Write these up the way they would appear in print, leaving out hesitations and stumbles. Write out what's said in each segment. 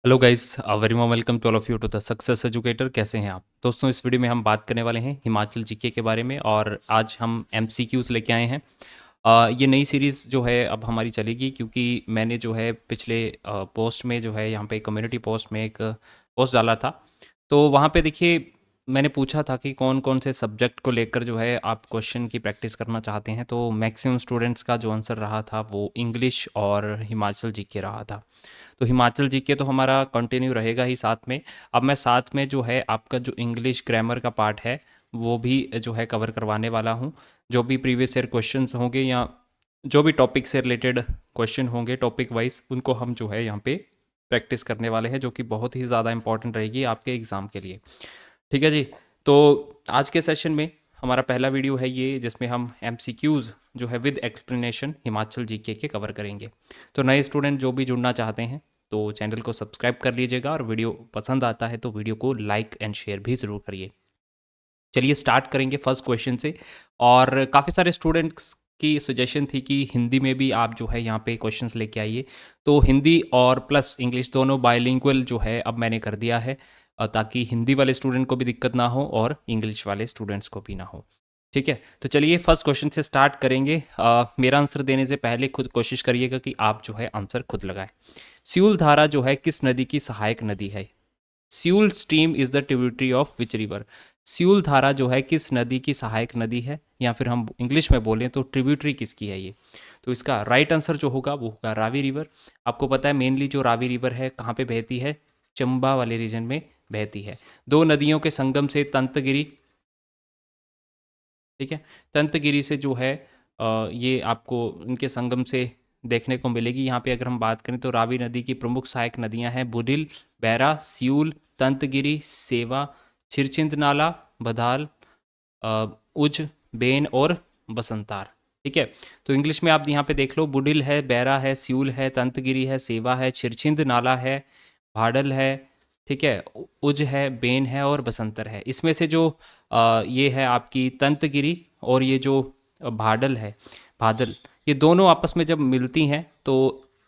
Hello guys, very warm welcome to all of you to the success educator. कैसे हैं आप दोस्तों? इस वीडियो में हम बात करने वाले हैं हिमाचल जीके के बारे में और आज हम एमसीक्यूज़ लेके आए हैं। ये नई सीरीज़ जो है अब हमारी चलेगी क्योंकि मैंने जो है पिछले पोस्ट में जो है यहाँ पे कम्युनिटी पोस्ट में एक पोस्ट डाला था। तो वहाँ पे देखिए मैंने पूछा था कि कौन कौन से सब्जेक्ट को लेकर जो है आप क्वेश्चन की प्रैक्टिस करना चाहते हैं। तो मैक्सिमम स्टूडेंट्स का जो आंसर रहा था वो इंग्लिश और हिमाचल जीके रहा था। तो हिमाचल जीके तो हमारा कंटिन्यू रहेगा ही साथ में। अब मैं साथ में जो है आपका जो इंग्लिश ग्रामर का पार्ट है वो भी जो है कवर करवाने वाला हूँ। जो भी प्रीवियस ईयर क्वेश्चंस होंगे या जो भी टॉपिक से रिलेटेड क्वेश्चन होंगे टॉपिक वाइज, उनको हम जो है यहाँ पे प्रैक्टिस करने वाले हैं, जो कि बहुत ही ज़्यादा इंपॉर्टेंट रहेगी आपके एग्ज़ाम के लिए। ठीक है जी। तो आज के सेशन में हमारा पहला वीडियो है ये, जिसमें हम एमसीक्यूज़ जो है विद एक्सप्लेनेशन हिमाचल जीके के कवर करेंगे। तो नए स्टूडेंट जो भी जुड़ना चाहते हैं तो चैनल को सब्सक्राइब कर लीजिएगा और वीडियो पसंद आता है तो वीडियो को लाइक एंड शेयर भी ज़रूर करिए। चलिए स्टार्ट करेंगे फर्स्ट क्वेश्चन से। और काफ़ी सारे स्टूडेंट्स की सजेशन थी कि हिंदी में भी आप जो है यहाँ पे क्वेश्चंस लेके आइए। तो हिंदी और प्लस इंग्लिश दोनों बायलिंगुअल जो है अब मैंने कर दिया है, ताकि हिंदी वाले स्टूडेंट को भी दिक्कत ना हो और इंग्लिश वाले स्टूडेंट्स को भी ना हो। ठीक है, तो चलिए फर्स्ट क्वेश्चन से स्टार्ट करेंगे। मेरा आंसर देने से पहले खुद कोशिश करिएगा कि आप जो है आंसर खुद लगाएं। सियूल धारा जो है किस नदी की सहायक नदी है? Siul stream is the tributary of which river? Siul धारा जो है किस नदी की सहायक नदी है, या फिर हम इंग्लिश में बोलें तो ट्रिब्यूटरी किसकी है ये? तो इसका राइट आंसर जो होगा वो होगा रावी रिवर। आपको पता है मेनली जो रावी रिवर है कहाँ पे बहती है? चंबा वाले रीजन में बहती है। दो नदियों के संगम से तंतगिरी, ठीक है, तंतगिरी से जो है ये आपको इनके संगम से देखने को मिलेगी। यहाँ पे अगर हम बात करें तो रावी नदी की प्रमुख सहायक नदियाँ हैं बुडिल, बैरा, सियूल, तंतगिरी, सेवा, छिरचिंद नाला, बधाल, उज, बेन और बसंतार। ठीक है, तो इंग्लिश में आप यहाँ पे देख लो, बुडिल है, बैरा है, सियूल है, तंतगिरी है, सेवा है, छिरछिंद नाला है, भाडल है, ठीक है, उज है, बेन है और बसंतर है। इसमें से जो ये है आपकी तंतगिरी और ये जो भाडल है, भादल, ये दोनों आपस में जब मिलती हैं तो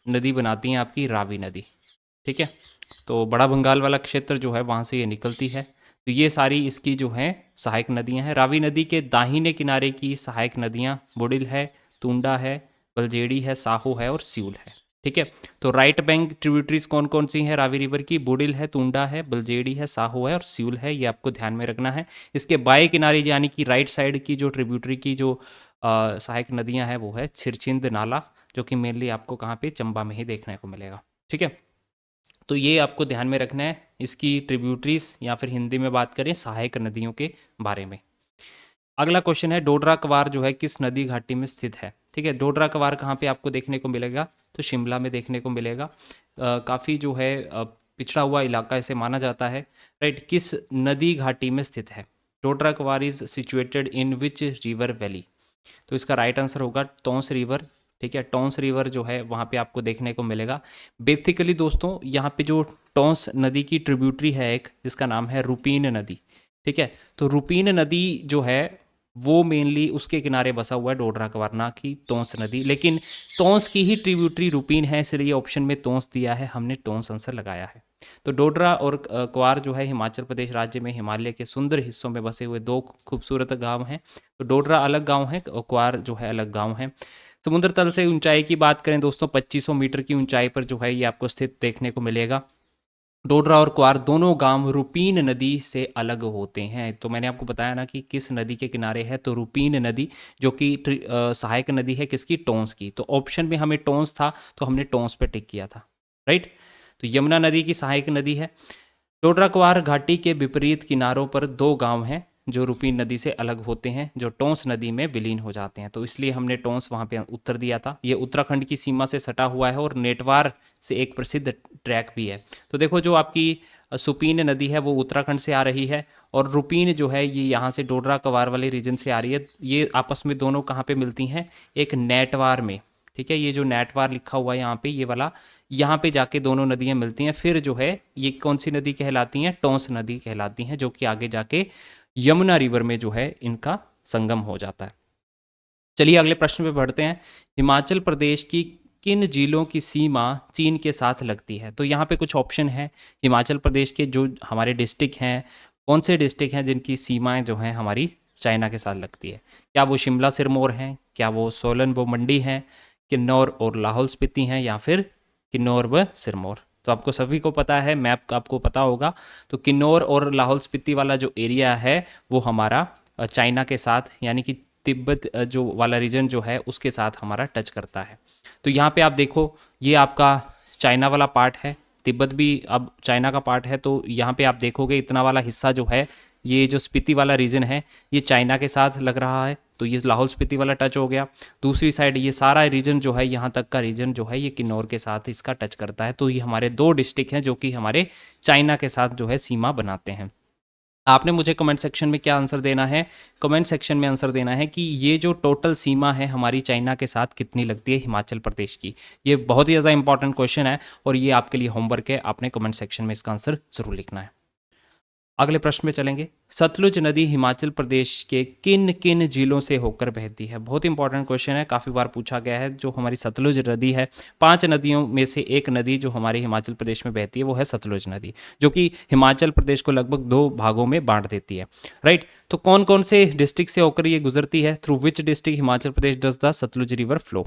नदी बनाती हैं आपकी रावी नदी। ठीक है, तो बड़ा बंगाल वाला क्षेत्र जो है वहाँ से ये निकलती है। तो ये सारी इसकी जो हैं सहायक नदियाँ हैं। रावी नदी के दाहिने किनारे की सहायक नदियाँ बुडिल है, तुंडा है, बलजेड़ी है, साहो है और सियूल है। ठीक है, तो राइट बैंक ट्रिब्यूटरीज कौन कौन सी हैं रावी रिवर की? बुडिल है, तुंडा है, बलजेड़ी है, साहो है और सियूल है। ये आपको ध्यान में रखना है। इसके बाएं किनारे यानी कि राइट साइड की जो ट्रिब्यूटरी की जो सहायक नदियाँ हैं वो है छिरचिंद नाला, जो कि मेनली आपको कहाँ पे चंबा में ही देखने को मिलेगा। ठीक है, तो ये आपको ध्यान में रखना है इसकी ट्रिब्यूटरीज, या फिर हिंदी में बात करें सहायक नदियों के बारे में। अगला क्वेश्चन है डोडरा कवार जो है किस नदी घाटी में स्थित है? ठीक है, डोडरा कवार कहाँ पे आपको देखने को मिलेगा? तो शिमला में देखने को मिलेगा। काफ़ी जो है पिछड़ा हुआ इलाका इसे माना जाता है। राइट, किस नदी घाटी में स्थित है? डोडरा कवार is situated in which river valley? तो इसका राइट आंसर होगा टॉन्स रिवर। ठीक है, टॉन्स रिवर जो है वहाँ पे आपको देखने को मिलेगा। बेसिकली दोस्तों यहाँ पे जो टॉन्स नदी की ट्रिब्यूटरी है एक, जिसका नाम है रुपीन नदी। ठीक है, तो रुपीन नदी जो है वो मेनली उसके किनारे बसा हुआ है डोडरा कवार, ना कि तोंस नदी। लेकिन तोंस की ही ट्रिब्यूटरी रुपीन है, इसलिए ऑप्शन में तोंस दिया है, हमने टोंस आंसर लगाया है। तो डोडरा और क्वार जो है हिमाचल प्रदेश राज्य में हिमालय के सुंदर हिस्सों में बसे हुए दो खूबसूरत गांव हैं। तो डोडरा अलग गांव है और क्वार जो है अलग गांव है। समुद्र तल से ऊंचाई की बात करें दोस्तों, 2500 मीटर की ऊंचाई पर जो है ये आपको स्थित देखने को मिलेगा। डोडरा और क्वार दोनों गांव रुपीन नदी से अलग होते हैं। तो मैंने आपको बताया ना कि किस नदी के किनारे है, तो रुपीन नदी, जो कि सहायक नदी है किसकी? टोंस की। तो ऑप्शन में हमें टोंस था तो हमने टोंस पे टिक किया था। राइट, तो यमुना नदी की सहायक नदी है। डोडरा क्वार घाटी के विपरीत किनारों पर दो गांव हैं जो रुपीन नदी से अलग होते हैं, जो टोंस नदी में विलीन हो जाते हैं। तो इसलिए हमने टोंस वहाँ पे उत्तर दिया था। ये उत्तराखंड की सीमा से सटा हुआ है और नेटवार से एक प्रसिद्ध ट्रैक भी है। तो देखो जो आपकी सुपीन नदी है वो उत्तराखंड से आ रही है, और रुपीन जो है ये यहाँ से डोडरा कवार वाले रीजन से आ रही है। ये आपस में दोनों कहाँ पे मिलती हैं? एक नेटवार में। ठीक है, ये जो नेटवार लिखा हुआ है यहाँ पे, ये वाला, यहाँ पे जाके दोनों नदियाँ मिलती हैं। फिर जो है ये कौन सी नदी कहलाती हैं? टोंस नदी कहलाती हैं, जो कि आगे जाके यमुना रिवर में जो है इनका संगम हो जाता है। चलिए अगले प्रश्न पे बढ़ते हैं। हिमाचल प्रदेश की किन जिलों की सीमा चीन के साथ लगती है? तो यहाँ पे कुछ ऑप्शन है। हिमाचल प्रदेश के जो हमारे डिस्ट्रिक्ट हैं, कौन से डिस्ट्रिक्ट हैं जिनकी सीमाएं जो हैं हमारी चाइना के साथ लगती है? क्या वो शिमला सिरमौर हैं, क्या वो सोलन व मंडी हैं, किन्नौर और लाहौल स्पीति हैं, या फिर किन्नौर व सिरमौर? तो आपको सभी को पता है, मैप आपको पता होगा। तो किन्नौर और लाहौल स्पीति वाला जो एरिया है वो हमारा चाइना के साथ, यानी कि तिब्बत जो वाला रीजन जो है उसके साथ हमारा टच करता है। तो यहाँ पे आप देखो, ये आपका चाइना वाला पार्ट है, तिब्बत भी अब चाइना का पार्ट है। तो यहाँ पे आप देखोगे इतना वाला हिस्सा जो है, ये जो स्पीति वाला रीजन है ये चाइना के साथ लग रहा है, तो ये लाहौल स्पीति वाला टच हो गया। दूसरी साइड ये सारा रीजन जो है, यहाँ तक का रीजन जो है ये किन्नौर के साथ इसका टच करता है। तो ये हमारे दो डिस्ट्रिक्ट हैं जो कि हमारे चाइना के साथ जो है सीमा बनाते हैं। आपने मुझे कमेंट सेक्शन में क्या आंसर देना है? कमेंट सेक्शन में आंसर देना है कि ये जो टोटल सीमा है हमारी चाइना के साथ कितनी लगती है हिमाचल प्रदेश की। ये बहुत ही ज़्यादा इंपॉर्टेंट क्वेश्चन है और ये आपके लिए होमवर्क है, आपने कमेंट सेक्शन में इसका आंसर ज़रूर लिखना है। अगले प्रश्न में चलेंगे। सतलुज नदी हिमाचल प्रदेश के किन किन जिलों से होकर बहती है? बहुत इंपॉर्टेंट क्वेश्चन है, काफ़ी बार पूछा गया है। जो हमारी सतलुज नदी है, 5 नदियों में से एक नदी जो हमारे हिमाचल प्रदेश में बहती है वो है सतलुज नदी, जो कि हिमाचल प्रदेश को लगभग 2 भागों में बांट देती है। राइट, तो कौन कौन से डिस्ट्रिक्ट से होकर ये गुजरती है? Through which district Himachal Pradesh does the Sutlej river flow?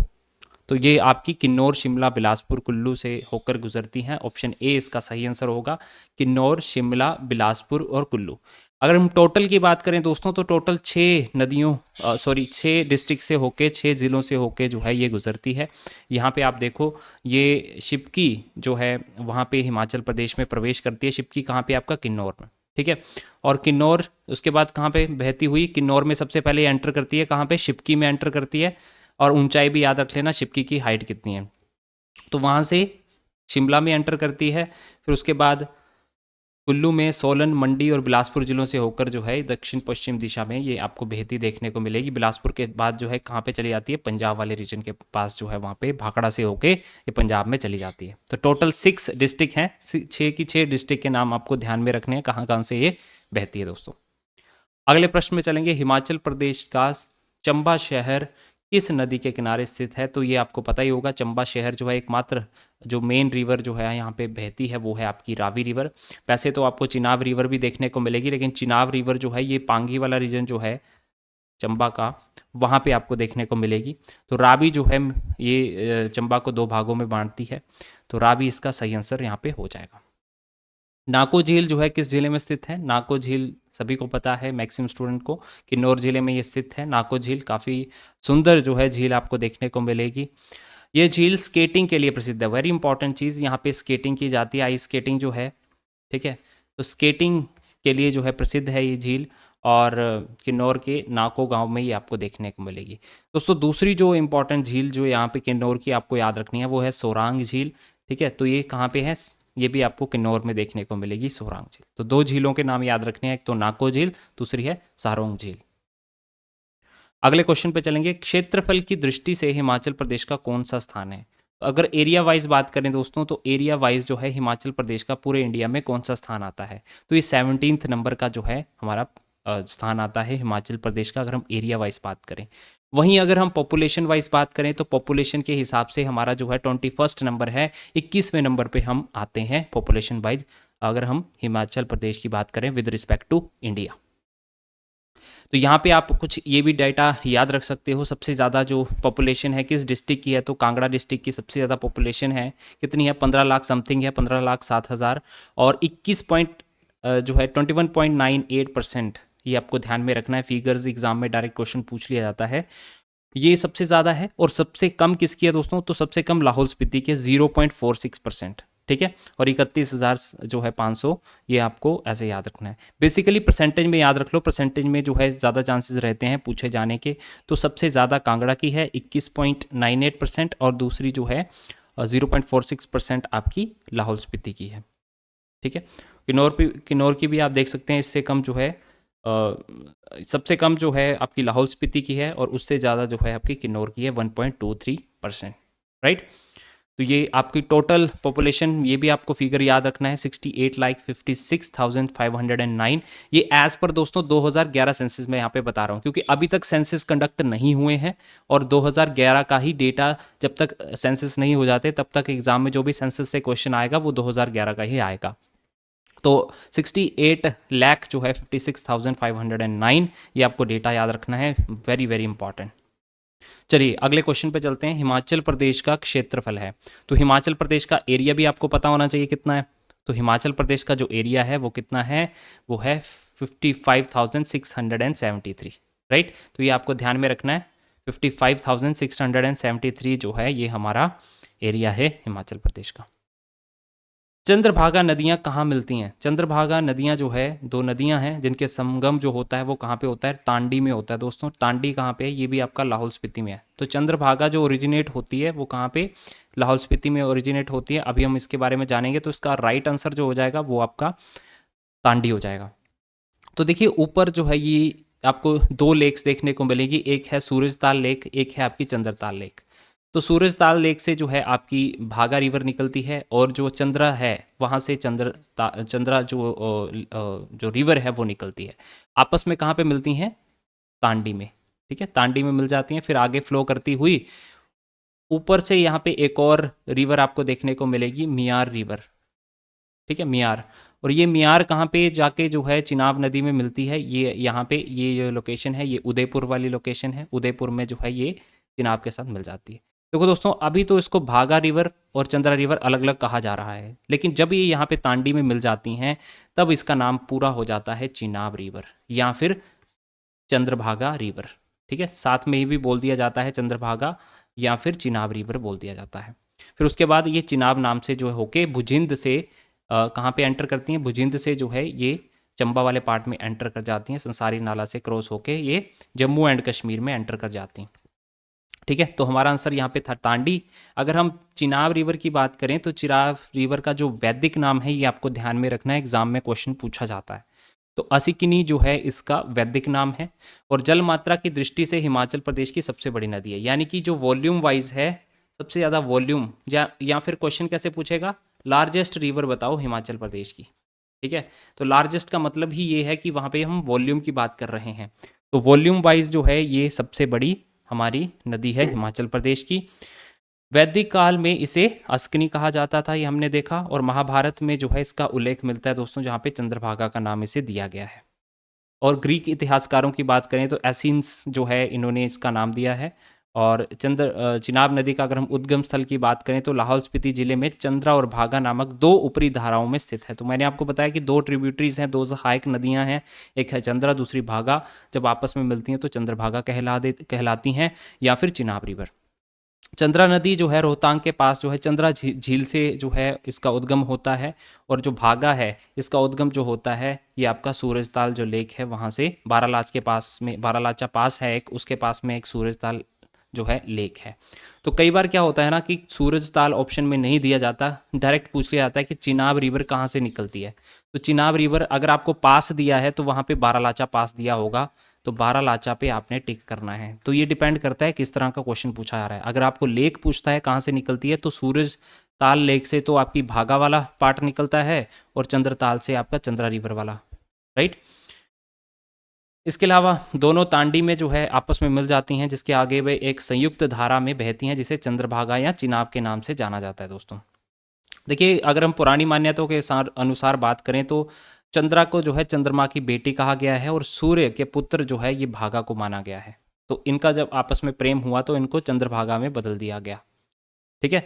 तो ये आपकी किन्नौर, शिमला, बिलासपुर, कुल्लू से होकर गुजरती हैं। ऑप्शन ए इसका सही आंसर होगा, किन्नौर, शिमला, बिलासपुर और कुल्लू। अगर हम टोटल की बात करें दोस्तों, तो टोटल 6 डिस्ट्रिक्ट से होके, 6 ज़िलों से होके जो है ये गुजरती है। यहाँ पे आप देखो, ये शिप्की जो है वहाँ पे हिमाचल प्रदेश में प्रवेश करती है। शिप्की कहाँ पे? आपका किन्नौर में, ठीक है। और किन्नौर उसके बाद कहाँ पे बहती हुई? किन्नौर में सबसे पहले एंटर करती है, कहाँ पे? शिप्की में एंटर करती है। और ऊंचाई भी याद रख लेना, शिप्की की हाइट कितनी है। तो वहाँ से शिमला में एंटर करती है, फिर उसके बाद कुल्लू में, सोलन, मंडी और बिलासपुर जिलों से होकर जो है दक्षिण पश्चिम दिशा में ये आपको बहती देखने को मिलेगी। बिलासपुर के बाद जो है कहाँ पे चली जाती है? पंजाब वाले रीजन के पास जो है वहाँ पे भाखड़ा से होके ये पंजाब में चली जाती है। तो टोटल 6 डिस्ट्रिक्ट हैं, 6 डिस्ट्रिक्ट के नाम आपको ध्यान में रखने हैं, कहाँ कहाँ से ये बहती है दोस्तों। अगले प्रश्न में चलेंगे। हिमाचल प्रदेश का चंबा शहर किस नदी के किनारे स्थित है? तो ये आपको पता ही होगा, चंबा शहर जो है एकमात्र जो मेन रिवर जो है यहाँ पे बहती है वो है आपकी रावी रिवर। वैसे तो आपको चिनाब रिवर भी देखने को मिलेगी, लेकिन चिनाब रिवर जो है ये पांगी वाला रीजन जो है चंबा का, वहाँ पे आपको देखने को मिलेगी। तो रावी जो है ये चंबा को 2 भागों में बांटती है, तो रावी इसका सही आंसर यहाँ पे हो जाएगा। नाको झील जो है किस जिले में स्थित है? नाको झील सभी को पता है, मैक्सिमम स्टूडेंट को, किन्नौर जिले में ये स्थित है। नाको झील काफ़ी सुंदर जो है झील आपको देखने को मिलेगी। ये झील स्केटिंग के लिए प्रसिद्ध है, वेरी इंपॉर्टेंट चीज़, यहाँ पे स्केटिंग की जाती है, आइस स्केटिंग जो है, ठीक है। तो स्केटिंग के लिए जो है प्रसिद्ध है ये झील, और किन्नौर के नाको गांव में ये आपको देखने को मिलेगी। दोस्तों दूसरी जो इंपॉर्टेंट झील जो यहाँ पे किन्नौर की आपको याद रखनी है वो है सोरांग झील, ठीक है। तो ये कहाँ पे है? ये भी आपको किन्नौर में देखने को मिलेगी, सोरांग झील। तो 2 झीलों के नाम याद रखने हैं, एक तो नाको झील, दूसरी है सारोंग झील। अगले क्वेश्चन पे चलेंगे। क्षेत्रफल की दृष्टि से हिमाचल प्रदेश का कौन सा स्थान है? तो अगर एरिया वाइज बात करें दोस्तों, तो एरिया वाइज जो है हिमाचल प्रदेश का पूरे इंडिया में कौन सा स्थान आता है? तो ये 17th नंबर का जो है हमारा स्थान आता है हिमाचल प्रदेश का, अगर हम एरिया वाइज बात करें। वहीं अगर हम पॉपुलेशन वाइज बात करें तो पॉपुलेशन के हिसाब से हमारा जो है 21st नंबर है, 21वें नंबर पे हम आते हैं पॉपुलेशन वाइज, अगर हम हिमाचल प्रदेश की बात करें विद रिस्पेक्ट टू इंडिया। तो यहाँ पे आप कुछ ये भी डाटा याद रख सकते हो। सबसे ज़्यादा जो पॉपुलेशन है किस डिस्ट्रिक्ट की है? तो कांगड़ा डिस्ट्रिक्ट की सबसे ज़्यादा पॉपुलेशन है, कितनी है? 15 लाख समथिंग है, 15,07,000। और 21 पॉइंट जो है 21.98%, ये आपको ध्यान में रखना है, फिगर्स एग्जाम में डायरेक्ट क्वेश्चन पूछ लिया जाता है। ये सबसे ज़्यादा है। और सबसे कम किसकी है दोस्तों? तो सबसे कम लाहौल स्पीति के 0.46%, ठीक है। और 31,000 जो है 500, ये आपको ऐसे याद रखना है। बेसिकली परसेंटेज में याद रख लो, परसेंटेज में जो है ज़्यादा चांसेस रहते हैं पूछे जाने के। तो सबसे ज़्यादा कांगड़ा की है 21.98%, और दूसरी जो है 0.46% आपकी लाहौल स्पीति की है, ठीक है। किन्नौर की भी आप देख सकते हैं, इससे कम जो है सबसे कम जो है आपकी लाहौल स्पीति की है, और उससे ज़्यादा जो है आपकी किन्नौर की है 1.23%, राइट। तो ये आपकी टोटल पॉपुलेशन, ये भी आपको फिगर याद रखना है, 68,56,509। ये एज पर दोस्तों 2011 सेंसस में यहाँ पे बता रहा हूँ, क्योंकि अभी तक सेंसस कंडक्ट नहीं हुए हैं और 2011 का ही डेटा, जब तक सेंसस नहीं हो जाते तब तक एग्जाम में जो भी सेंसस से क्वेश्चन आएगा वो 2011 का ही आएगा। तो 68 लाख जो है 56,509, ये आपको डेटा याद रखना है, वेरी वेरी इंपॉर्टेंट। चलिए अगले क्वेश्चन पे चलते हैं। हिमाचल प्रदेश का क्षेत्रफल है, तो हिमाचल प्रदेश का एरिया भी आपको पता होना चाहिए कितना है। तो हिमाचल प्रदेश का जो एरिया है वो कितना है, वो है 55,673, राइट। तो ये आपको ध्यान में रखना है, 55,673 जो है ये हमारा एरिया है हिमाचल प्रदेश का। चंद्रभागा नदियाँ कहाँ मिलती हैं? चंद्रभागा नदियाँ जो है, दो नदियाँ हैं जिनके संगम जो होता है वो कहाँ पे होता है, तांडी में होता है दोस्तों। तांडी कहाँ पे है, ये भी आपका लाहौल स्पीति में है। तो चंद्रभागा जो ओरिजिनेट होती है वो कहाँ पे, लाहौल स्पीति में ओरिजिनेट होती है। अभी हम इसके बारे में जानेंगे, तो इसका राइट आंसर जो हो जाएगा वो आपका तांडी हो जाएगा। तो देखिए ऊपर जो है ये आपको दो लेक्स देखने को मिलेगी, एक है सूरजताल लेक, एक है आपकी चंद्रताल लेक। तो सूरजताल लेक से जो है आपकी भागा रिवर निकलती है, और जो चंद्रा है वहाँ से चंद्रा जो रिवर है वो निकलती है। आपस में कहाँ पे मिलती हैं, तांडी में, ठीक है, तांडी में मिल जाती हैं। फिर आगे फ्लो करती हुई ऊपर से यहाँ पे एक और रिवर आपको देखने को मिलेगी, मियार रिवर, ठीक है, मियार। और ये मियार कहाँ पे जाके जो है चिनाब नदी में मिलती है, ये यहाँ पे ये जो लोकेशन है ये उदयपुर वाली लोकेशन है, उदयपुर में जो है ये चिनाब के साथ मिल जाती है। देखो दोस्तों अभी तो इसको भागा रिवर और चंद्रा रिवर अलग अलग कहा जा रहा है, लेकिन जब ये यहाँ पे तांडी में मिल जाती हैं तब इसका नाम पूरा हो जाता है चिनाब रिवर या फिर चंद्रभागा रिवर, ठीक है। साथ में ही भी बोल दिया जाता है चंद्रभागा या फिर चिनाब रिवर बोल दिया जाता है। फिर उसके बाद ये चिनाब नाम से जो है होके भुजिंद से कहाँ पे एंटर करती हैं, भुजिंद से जो है ये चंबा वाले पार्ट में एंटर कर जाती हैं, संसारी नाला से क्रॉस होके ये जम्मू एंड कश्मीर में एंटर कर जाती हैं, ठीक है। तो हमारा आंसर यहाँ पे था तांडी। अगर हम चिनाब रिवर की बात करें तो चिनाब रिवर का जो वैदिक नाम है ये आपको ध्यान में रखना है, एग्जाम में क्वेश्चन पूछा जाता है। तो असिकिनी जो है इसका वैदिक नाम है, और जल मात्रा की दृष्टि से हिमाचल प्रदेश की सबसे बड़ी नदी है, यानी कि जो वॉल्यूम वाइज है सबसे ज़्यादा वॉल्यूम, या फिर क्वेश्चन कैसे पूछेगा, लार्जेस्ट रिवर बताओ हिमाचल प्रदेश की, ठीक है। तो लार्जेस्ट का मतलब ही ये है कि वहाँ पे हम वॉल्यूम की बात कर रहे हैं, तो वॉल्यूम वाइज जो है ये सबसे बड़ी हमारी नदी है हिमाचल प्रदेश की। वैदिक काल में इसे अस्कनी कहा जाता था, ये हमने देखा, और महाभारत में जो है इसका उल्लेख मिलता है दोस्तों, जहाँ पे चंद्रभागा का नाम इसे दिया गया है। और ग्रीक इतिहासकारों की बात करें तो एसिन्स जो है इन्होंने इसका नाम दिया है। और चिनाब नदी का अगर हम उद्गम स्थल की बात करें तो लाहौल स्पीति जिले में चंद्रा और भागा नामक दो ऊपरी धाराओं में स्थित है। तो मैंने आपको बताया कि दो ट्रिब्यूटरीज हैं, दो सहायक नदियां हैं, एक है चंद्रा दूसरी भागा, जब आपस में मिलती हैं तो चंद्रभागा कहलाती हैं या फिर चिनाब रिवर। चंद्रा नदी जो है रोहतांग के पास जो है चंद्रा झील से जो है इसका उद्गम होता है, और जो भागा है इसका उद्गम जो होता है ये आपका सूरजताल जो लेक है वहाँ से, बारालाच के पास में, बारालाचा पास है एक, उसके पास में एक सूरजताल जो है लेक है। तो कई बार क्या होता है ना कि सूरजताल ऑप्शन में नहीं दिया जाता, डायरेक्ट पूछ लिया जाता है कि चिनाब रिवर कहाँ से निकलती है। तो चिनाब रिवर अगर आपको पास दिया है तो वहाँ पे बारालाचा पास दिया होगा, तो बारालाचा पे आपने टिक करना है। तो ये डिपेंड करता है किस तरह का क्वेश्चन पूछा जा रहा है। अगर आपको लेक पूछता है कहाँ से निकलती है तो सूरज ताल लेक से तो आपकी भागा वाला पार्ट निकलता है, और चंद्रताल से आपका चंद्रा रिवर वाला, राइट। इसके अलावा दोनों तांडी में जो है आपस में मिल जाती हैं, जिसके आगे वे एक संयुक्त धारा में बहती हैं जिसे चंद्रभागा या चिनाब के नाम से जाना जाता है दोस्तों। देखिए अगर हम पुरानी मान्यताओं के अनुसार बात करें तो चंद्रा को जो है चंद्रमा की बेटी कहा गया है, और सूर्य के पुत्र जो है ये भागा को माना गया है। तो इनका जब आपस में प्रेम हुआ तो इनको चंद्रभागा में बदल दिया गया, ठीक है।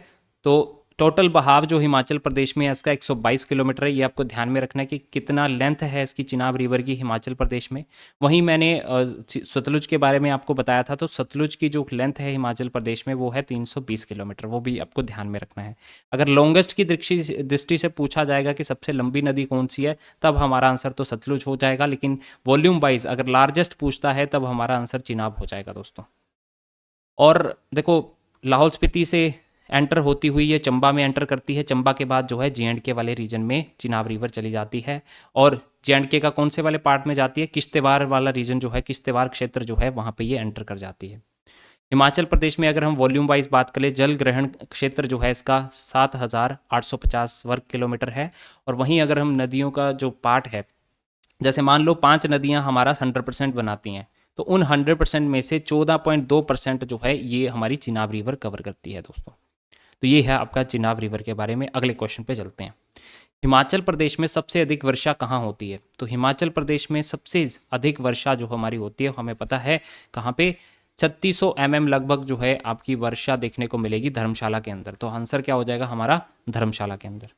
तो टोटल बहाव जो हिमाचल प्रदेश में है इसका 122 किलोमीटर है, ये आपको ध्यान में रखना है कि कितना लेंथ है इसकी चिनाब रिवर की हिमाचल प्रदेश में। वहीं मैंने सतलुज के बारे में आपको बताया था, तो सतलुज की जो लेंथ है हिमाचल प्रदेश में वो है 320 किलोमीटर, वो भी आपको ध्यान में रखना है। अगर लॉन्गेस्ट की दृष्टि से पूछा जाएगा कि सबसे लंबी नदी कौन सी है, तब हमारा आंसर तो सतलुज हो जाएगा, लेकिन वॉल्यूम वाइज अगर लार्जेस्ट पूछता है तब हमारा आंसर चिनाब हो जाएगा दोस्तों। और देखो लाहौल स्पीति से एंटर होती हुई ये चंबा में एंटर करती है, चंबा के बाद जो है जे.एंड.के वाले रीजन में चिनाब रिवर चली जाती है, और जे.एंड.के का कौन से वाले पार्ट में जाती है, किश्तवाड़ वाला रीजन जो है, किश्तवाड़ क्षेत्र जो है वहाँ पे ये एंटर कर जाती है। हिमाचल प्रदेश में अगर हम वॉल्यूम वाइज बात करें, जल ग्रहण क्षेत्र जो है इसका 7,850 वर्ग किलोमीटर है। और वहीं अगर हम नदियों का जो पार्ट है, जैसे मान लो 5 नदियां हमारा 100% बनाती हैं, तो उन 100% में से 14.2% जो है ये हमारी चिनाब रिवर कवर करती है दोस्तों। तो ये है आपका चिनाब रिवर के बारे में। अगले क्वेश्चन पे चलते हैं। हिमाचल प्रदेश में सबसे अधिक वर्षा कहाँ होती है? तो हिमाचल प्रदेश में सबसे अधिक वर्षा जो हमारी होती है हमें पता है कहाँ पे, 3600 mm लगभग जो है आपकी वर्षा देखने को मिलेगी धर्मशाला के अंदर। तो आंसर क्या हो जाएगा हमारा, धर्मशाला के अंदर।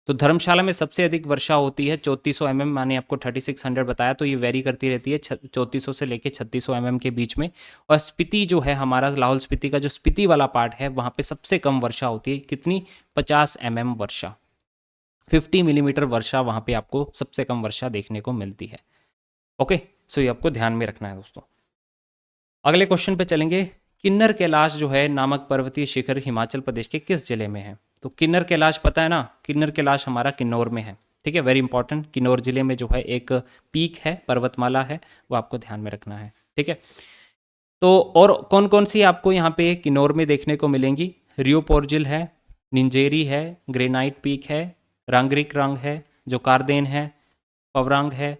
तो धर्मशाला में सबसे अधिक वर्षा होती है 3400 mm, मैंने आपको 3600 बताया, तो ये वेरी करती रहती है 3400 से लेके 3600 mm के बीच में। और स्पीति जो है हमारा, लाहौल स्पीति का जो स्पीति वाला पार्ट है, वहाँ पे सबसे कम वर्षा होती है। कितनी? 50 mm वर्षा, 50 मिलीमीटर वर्षा वहाँ पे आपको सबसे कम वर्षा देखने को मिलती है। ओके, सो ये आपको ध्यान में रखना है दोस्तों। अगले क्वेश्चन पे चलेंगे। किन्नर कैलाश जो है नामक पर्वतीय शिखर हिमाचल प्रदेश के किस जिले में है? तो किन्नर कैलाश पता है ना, किन्नर कैलाश हमारा किन्नौर में है। ठीक है, वेरी इंपॉर्टेंट। किन्नौर जिले में जो है एक पीक है, पर्वतमाला है, वो आपको ध्यान में रखना है। ठीक है, तो और कौन कौन सी आपको यहाँ पे किन्नौर में देखने को मिलेंगी? रियो पोर्जिल है, निंजेरी है, ग्रेनाइट पीक है, रांगरिक रंग है, जो कारदेन है, पवरंग है,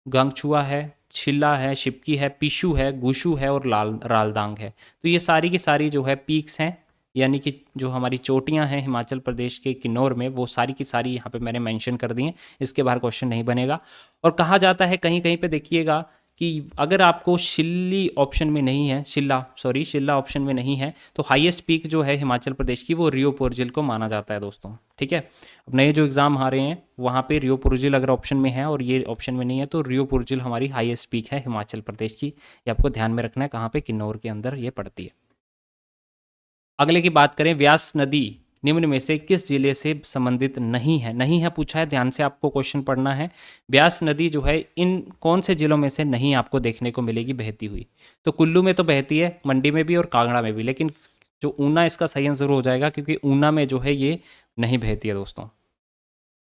गंगचुआ है, छिल्ला है, शिपकी है, पिशु है, गुशु है और रालदांग है। तो ये सारी की सारी जो है पीक्स हैं, यानी कि जो हमारी चोटियां हैं हिमाचल प्रदेश के किन्नौर में, वो सारी की सारी यहाँ पे मैंने मेंशन कर दी हैं। इसके बाहर क्वेश्चन नहीं बनेगा। और कहा जाता है कहीं कहीं पे देखिएगा कि अगर आपको शिल्ली ऑप्शन में नहीं है, शिल्ला ऑप्शन में नहीं है, तो हाईएस्ट पीक जो है हिमाचल प्रदेश की वो रियो पोर्जिल को माना जाता है दोस्तों। ठीक है, अब नए जो एग्ज़ाम आ रहे हैं वहाँ पे रियो पुरजिल अगर ऑप्शन में है और ये ऑप्शन में नहीं है, तो रियो पुरजिल हमारी हाईएस्ट पीक है हिमाचल प्रदेश की। ये आपको ध्यान में रखना है, कहाँ पे, किन्नौर के अंदर ये पड़ती है। अगले की बात करें, व्यास नदी निम्न में से किस जिले से संबंधित नहीं है? नहीं है पूछा है, ध्यान से आपको क्वेश्चन पढ़ना है। व्यास नदी जो है इन कौन से जिलों में से नहीं आपको देखने को मिलेगी बहती हुई? तो कुल्लू में तो बहती है, मंडी में भी और कांगड़ा में भी, लेकिन जो ऊना इसका सही आंसर हो जाएगा, क्योंकि ऊना में जो है ये नहीं बहती है दोस्तों।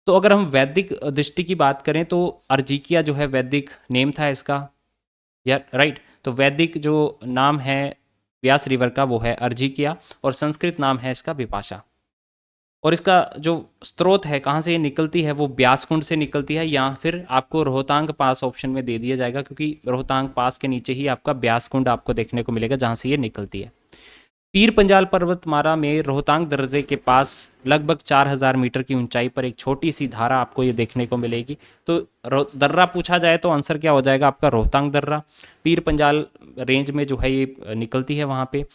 तो अगर हम वैदिक दृष्टि की बात करें तो अर्जिकिया जो है वैदिक नेम था इसका, या राइट। तो वैदिक जो नाम है व्यास रिवर का वो है अर्जिकिया, और संस्कृत नाम है इसका विपाशा। और इसका जो स्रोत है, कहाँ से ये निकलती है, वो ब्यासकुंड से निकलती है, या फिर आपको रोहतांग पास ऑप्शन में दे दिया जाएगा, क्योंकि रोहतांग पास के नीचे ही आपका ब्यासकुंड आपको देखने को मिलेगा जहाँ से ये निकलती है। पीर पंजाल पर्वतमाला में रोहतांग दर्रे के पास लगभग 4000 मीटर की ऊंचाई पर एक छोटी सी धारा आपको ये देखने को मिलेगी। तो दर्रा पूछा जाए तो आंसर क्या हो जाएगा आपका, रोहतांग दर्रा। पीर पंजाल रेंज में जो है ये निकलती है वहाँ पे।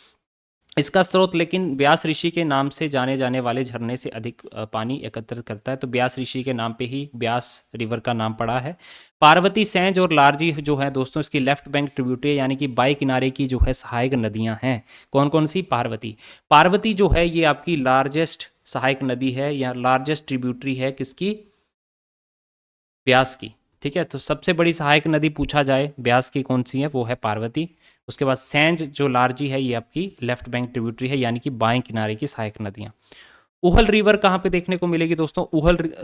इसका स्रोत लेकिन ब्यास ऋषि के नाम से जाने जाने वाले झरने से अधिक पानी एकत्रित करता है, तो ब्यास ऋषि के नाम पे ही ब्यास रिवर का नाम पड़ा है। पार्वती, सैंज और लारजी जो है दोस्तों इसकी लेफ्ट बैंक ट्रिब्यूटरी यानी कि बाएं किनारे की जो है सहायक नदियां हैं। कौन कौन सी? पार्वती जो है ये आपकी लार्जेस्ट सहायक नदी है, या लार्जेस्ट ट्रिब्यूटरी है किसकी? ब्यास की। ठीक है, तो सबसे बड़ी सहायक नदी पूछा जाए ब्यास की कौन सी है, वो है पार्वती। उसके बाद सैंज जो लारजी है ये आपकी लेफ्ट बैंक ट्रिब्यूटरी है, यानी कि बाएं किनारे की सहायक नदियां। उहल रिवर कहाँ पे देखने को मिलेगी दोस्तों?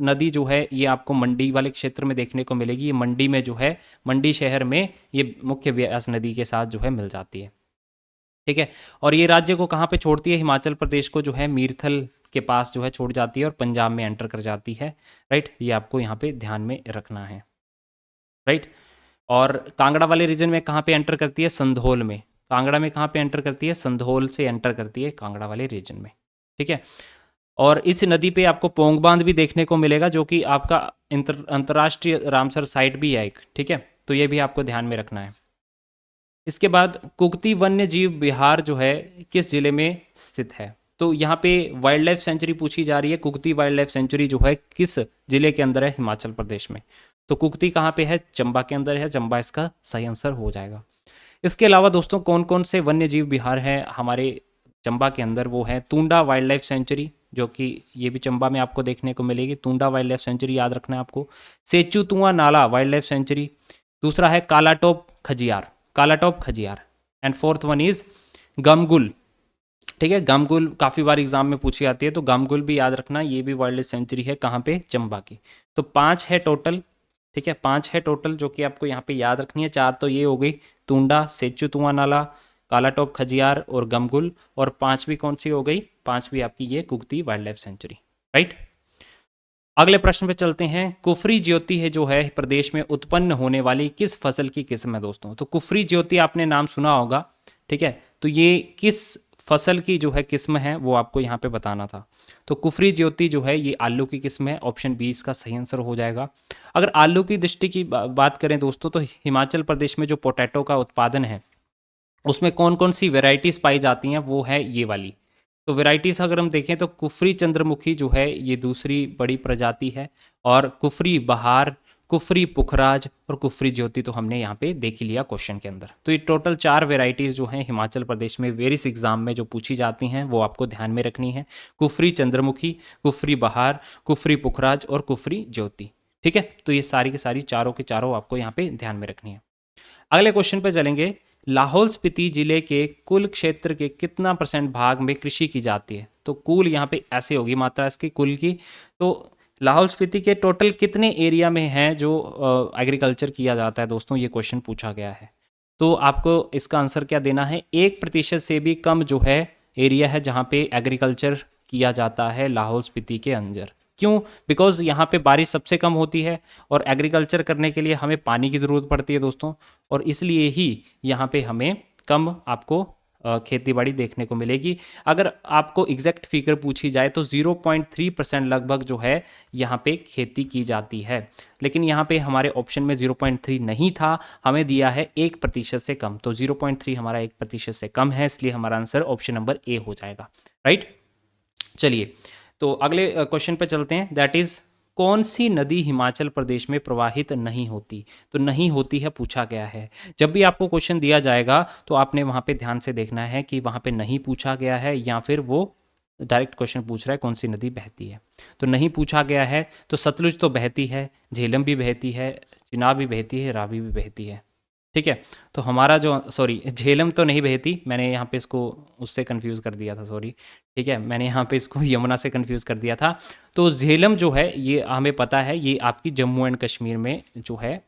नदी जो है ये आपको मंडी वाले क्षेत्र में देखने को मिलेगी। ये मंडी में जो है, मंडी शहर में ये मुख्य ब्यास नदी के साथ जो है मिल जाती है। ठीक है, और ये राज्य को कहाँ पे छोड़ती है? हिमाचल प्रदेश को जो है मीरथल के पास जो है छोड़ जाती है और पंजाब में एंटर कर जाती है। राइट, ये आपको यहाँ पे ध्यान में रखना है। राइट, और कांगड़ा वाले रीजन में कहाँ पे एंटर करती है? संधोल में। कांगड़ा में कहाँ पे एंटर करती है? संधोल से एंटर करती है कांगड़ा वाले रीजन में। ठीक है, और इस नदी पे आपको पोंग बांध भी देखने को मिलेगा, जो कि आपका अंतर्राष्ट्रीय रामसर साइट भी है एक। ठीक है, तो ये भी आपको ध्यान में रखना है। इसके बाद कुगती वन्य जीव विहार जो है किस जिले में स्थित है? तो यहाँ पे वाइल्ड लाइफ सेंचुरी पूछी जा रही है। कुगती वाइल्ड लाइफ सेंचुरी जो है किस जिले के अंदर है? हिमाचल प्रदेश में। तो कुगती कहाँ पे है? चंबा के अंदर है। चंबा इसका सही आंसर हो जाएगा। इसके अलावा दोस्तों कौन कौन से वन्य जीव विहार हैं हमारे चंबा के अंदर? वो है तूंडा वाइल्ड लाइफ सेंचुरी, जो कि ये भी चंबा में आपको देखने को मिलेगी। तूंडा वाइल्ड लाइफ सेंचुरी याद रखना है आपको। सेचुतुआ नाला वाइल्ड लाइफ सेंचुरी। दूसरा है Kalatop Khajjiar, Kalatop Khajjiar. And fourth one is Gamgul. ठीक है, गमगुल काफ़ी बार एग्जाम में पूछी जाती है, तो गमगुल भी याद रखना, ये भी वाइल्ड लाइफ सेंचुरी है। कहाँ पे? चंबा की। तो 5 है टोटल। ठीक है, 5 है टोटल जो कि आपको यहाँ पे याद रखनी है। 4 तो ये हो गई, तूंडा, सेचुतुआ नाला, कालाटॉप खजियार और गमगुल, और पांचवी कौन सी हो गई, पांचवी आपकी ये Kugti wild life sanctuary, right. अगले प्रश्न पे चलते हैं। कुफरी ज्योति है जो है प्रदेश में उत्पन्न होने वाली किस फसल की किस्म है दोस्तों। तो कुफरी ज्योति आपने नाम सुना होगा, ठीक है, तो ये किस फसल की जो है किस्म है वो आपको यहाँ पे बताना था। तो कुफरी ज्योति जो है ये आलू की किस्म है, ऑप्शन बी इसका सही आंसर हो जाएगा। अगर आलू की दृष्टि की बात करें दोस्तों, तो हिमाचल प्रदेश में जो पोटैटो का उत्पादन है उसमें कौन कौन सी वेराइटीज़ पाई जाती हैं, वो है ये वाली। तो वेराइटीज़ अगर हम देखें तो कुफरी चंद्रमुखी जो है ये दूसरी बड़ी प्रजाति है, और कुफरी बहार, कुफरी पुखराज और कुफरी ज्योति तो हमने यहाँ पे देख ही लिया क्वेश्चन के अंदर। तो ये टोटल 4 वेराइटीज़ जो हैं हिमाचल प्रदेश में वेरियस एग्जाम में जो पूछी जाती हैं वो आपको ध्यान में रखनी है। कुफरी चंद्रमुखी, कुफरी बहार, कुफरी पुखराज और कुफरी ज्योति, ठीक है। तो ये सारी की सारी चारों के चारों आपको यहाँ पे ध्यान में रखनी है। अगले क्वेश्चन पे चलेंगे। लाहौल स्पीति जिले के कुल क्षेत्र के कितना % भाग में कृषि की जाती है। तो कुल यहाँ पे ऐसे होगी मात्रा इसकी कुल की। तो लाहौल स्पीति के टोटल कितने एरिया में है जो एग्रीकल्चर किया जाता है दोस्तों, ये क्वेश्चन पूछा गया है। तो आपको इसका आंसर क्या देना है, 1% से भी कम जो है एरिया है जहाँ पे एग्रीकल्चर किया जाता है लाहौल स्पीति के अंदर। क्यों, बिकॉज यहाँ पे बारिश सबसे कम होती है और एग्रीकल्चर करने के लिए हमें पानी की ज़रूरत पड़ती है दोस्तों, और इसलिए ही यहाँ पे हमें कम आपको खेती बाड़ी देखने को मिलेगी। अगर आपको एग्जैक्ट फिगर पूछी जाए तो 0.3% लगभग जो है यहाँ पे खेती की जाती है, लेकिन यहाँ पे हमारे ऑप्शन में 0.3 नहीं था, हमें दिया है 1% से कम। तो 0.3 हमारा 1% से कम है, इसलिए हमारा आंसर ऑप्शन नंबर ए हो जाएगा, राइट। चलिए, तो अगले क्वेश्चन पे चलते हैं। दैट इज़, कौन सी नदी हिमाचल प्रदेश में प्रवाहित नहीं होती। तो नहीं होती है पूछा गया है। जब भी आपको क्वेश्चन दिया जाएगा तो आपने वहाँ पे ध्यान से देखना है कि वहाँ पे नहीं पूछा गया है या फिर वो डायरेक्ट क्वेश्चन पूछ रहा है कौन सी नदी बहती है। तो नहीं पूछा गया है तो सतलुज तो बहती है, झेलम भी बहती है, चिनाब भी बहती है, रावी भी बहती है, ठीक है। तो हमारा जो, सॉरी, झेलम तो नहीं बहती, मैंने यहाँ पे इसको उससे कंफ्यूज कर दिया था, सॉरी, ठीक है, मैंने यहाँ पे इसको यमुना से कंफ्यूज कर दिया था। तो झेलम जो है ये हमें पता है ये आपकी जम्मू एंड कश्मीर में जो है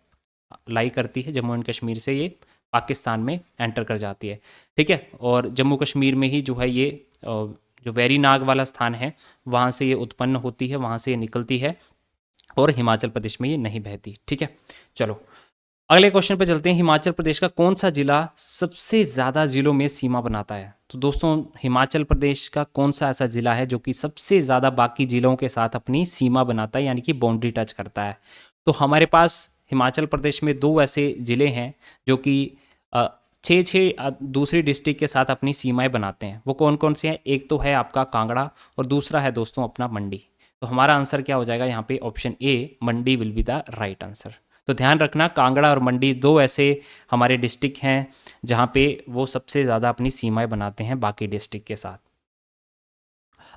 लाई करती है, जम्मू एंड कश्मीर से ये पाकिस्तान में एंटर कर जाती है, ठीक है। और जम्मू कश्मीर में ही जो है ये जो वेरी नाग वाला स्थान है वहाँ से ये उत्पन्न होती है, वहाँ से ये निकलती है, और हिमाचल प्रदेश में ये नहीं बहती, ठीक है। चलो अगले क्वेश्चन पे चलते हैं। हिमाचल प्रदेश का कौन सा जिला सबसे ज़्यादा जिलों में सीमा बनाता है। तो दोस्तों हिमाचल प्रदेश का कौन सा ऐसा जिला है जो कि सबसे ज़्यादा बाकी जिलों के साथ अपनी सीमा बनाता है, यानी कि बाउंड्री टच करता है। तो हमारे पास हिमाचल प्रदेश में 2 ऐसे ज़िले हैं जो कि 6 दूसरी डिस्ट्रिक्ट के साथ अपनी सीमाएं बनाते हैं। वो कौन कौन से हैं, एक तो है आपका कांगड़ा और दूसरा है दोस्तों अपना मंडी। तो हमारा आंसर क्या हो जाएगा यहाँ पे, option A Mandi will be the right answer. तो ध्यान रखना, कांगड़ा और मंडी 2 ऐसे हमारे डिस्ट्रिक्ट हैं जहाँ पे वो सबसे ज़्यादा अपनी सीमाएं बनाते हैं बाकी डिस्ट्रिक्ट के साथ।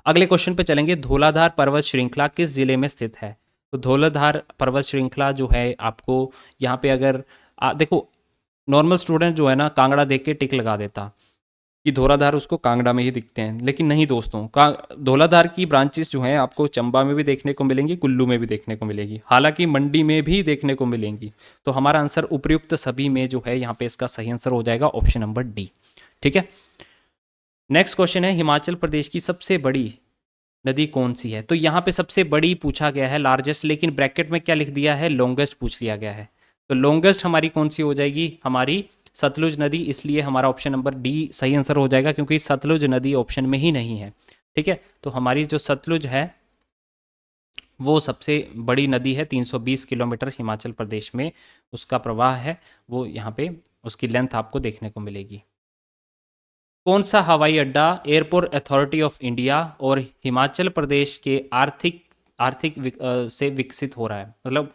अगले क्वेश्चन पे चलेंगे। धौलाधार पर्वत श्रृंखला किस जिले में स्थित है। तो धौलाधार पर्वत श्रृंखला जो है आपको यहाँ पे अगर देखो, नॉर्मल स्टूडेंट जो है ना कांगड़ा देख के टिक लगा देता कि धौलाधार उसको कांगड़ा में ही दिखते हैं, लेकिन नहीं दोस्तों, धौलाधार की ब्रांचेस जो हैं आपको चंबा में भी देखने को मिलेंगी, कुल्लू में भी देखने को मिलेगी, हालांकि मंडी में भी देखने को मिलेंगी। तो हमारा आंसर उपयुक्त सभी में जो है यहाँ पे इसका सही आंसर हो जाएगा ऑप्शन नंबर डी, ठीक है। नेक्स्ट क्वेश्चन है, हिमाचल प्रदेश की सबसे बड़ी नदी कौन सी है। तो यहाँ पे सबसे बड़ी पूछा गया है, लार्जेस्ट, लेकिन ब्रैकेट में क्या लिख दिया है, लॉन्गेस्ट पूछ लिया गया है। तो लॉन्गेस्ट हमारी कौन सी हो जाएगी, हमारी सतलुज नदी, इसलिए हमारा ऑप्शन नंबर डी सही आंसर हो जाएगा, क्योंकि सतलुज नदी ऑप्शन में ही नहीं है, ठीक है। तो हमारी जो सतलुज है वो सबसे बड़ी नदी है, 320 किलोमीटर हिमाचल प्रदेश में उसका प्रवाह है, वो यहाँ पे उसकी लेंथ आपको देखने को मिलेगी। कौन सा हवाई अड्डा एयरपोर्ट अथॉरिटी ऑफ इंडिया और हिमाचल प्रदेश के से विकसित हो रहा है, मतलब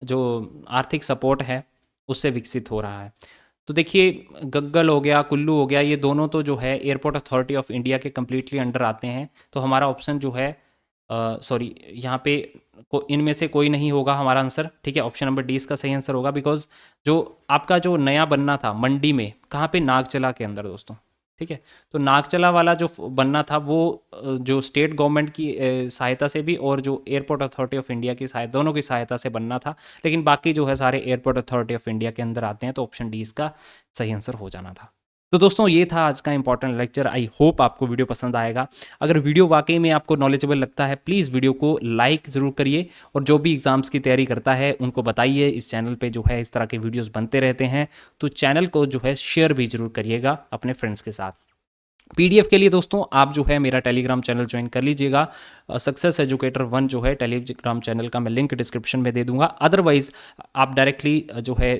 जो आर्थिक सपोर्ट है उससे विकसित हो रहा है। तो देखिए, गग्गल हो गया, कुल्लू हो गया, ये दोनों तो जो है एयरपोर्ट अथॉरिटी ऑफ इंडिया के कम्प्लीटली अंडर आते हैं। तो हमारा ऑप्शन जो है, सॉरी, यहाँ पे इनमें से कोई नहीं होगा हमारा आंसर, ठीक है। ऑप्शन नंबर डी इसका सही आंसर होगा, बिकॉज जो आपका जो नया बनना था मंडी में, कहाँ पे, नागचला के अंदर दोस्तों, ठीक है। तो नागचला वाला जो बनना था वो जो स्टेट गवर्नमेंट की सहायता से भी और जो एयरपोर्ट अथॉरिटी ऑफ इंडिया की सहायता, दोनों की सहायता से बनना था, लेकिन बाकी जो है सारे एयरपोर्ट अथॉरिटी ऑफ इंडिया के अंदर आते हैं। तो ऑप्शन डी इसका सही आंसर हो जाना था। तो दोस्तों ये था आज का इंपॉर्टेंट लेक्चर। आई होप आपको वीडियो पसंद आएगा। अगर वीडियो वाकई में आपको नॉलेजेबल लगता है, प्लीज़ वीडियो को लाइक ज़रूर करिए, और जो भी एग्ज़ाम्स की तैयारी करता है उनको बताइए इस चैनल पे जो है इस तरह के वीडियोस बनते रहते हैं, तो चैनल को जो है शेयर भी ज़रूर करिएगा अपने फ्रेंड्स के साथ। पीडीएफ के लिए दोस्तों आप जो है मेरा टेलीग्राम चैनल ज्वाइन कर लीजिएगा। सक्सेस एजुकेटर 1 जो है टेलीग्राम चैनल का मैं लिंक डिस्क्रिप्शन में दे दूंगा। अदरवाइज आप डायरेक्टली जो है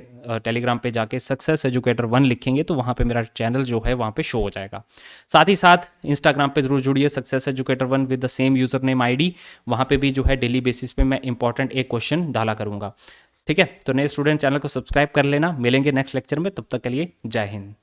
टेलीग्राम पे जाके सक्सेस एजुकेटर 1 लिखेंगे तो वहाँ पे मेरा चैनल जो है वहाँ पे शो हो जाएगा। साथ ही साथ इंस्टाग्राम पे जरूर जुड़िए success educator 1 with the same user name ID। वहाँ पे भी जो है डेली बेसिस पे मैं इंपॉर्टेंट एक क्वेश्चन डाला करूँगा। ठीक है, तो नए स्टूडेंट चैनल को सब्सक्राइब कर लेना। मिलेंगे नेक्स्ट लेक्चर में, तब तक के लिए जय हिंद।